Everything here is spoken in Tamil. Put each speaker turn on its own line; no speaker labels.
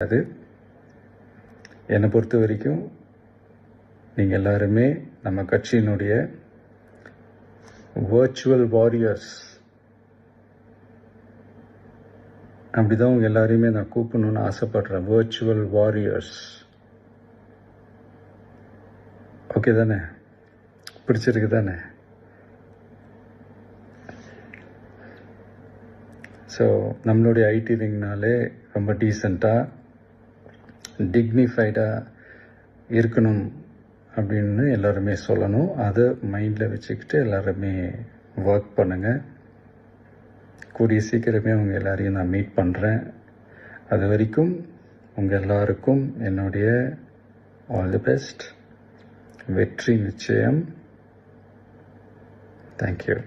அது என்னை பொறுத்த வரைக்கும் நீங்கள் எல்லாருமே நம்ம கட்சியினுடைய வர்ச்சுவல் வாரியர்ஸ். அப்படிதான் உங்கள் எல்லாரையுமே நான் கூப்பிடணும்னு ஆசைப்படுறேன். Virtual warriors. ஓகே தானே? பிடிச்சிருக்கு தானே? ஸோ நம்மளுடைய ஐடி விங்னாலே ரொம்ப டீசெண்டாக டிக்னிஃபைடாக இருக்கணும் அப்படின்னு எல்லாருமே சொல்லணும். அதை மைண்டில் வச்சுக்கிட்டு எல்லாருமே ஒர்க் பண்ணுங்கள். கூடிய சீக்கிரமே அவங்க எல்லாரையும் நான் மீட் பண்ணுறேன். அது வரைக்கும் உங்கள் எல்லாருக்கும் என்னுடைய ஆல் தி பெஸ்ட். வெற்றி நிச்சயம். தேங்க்யூ.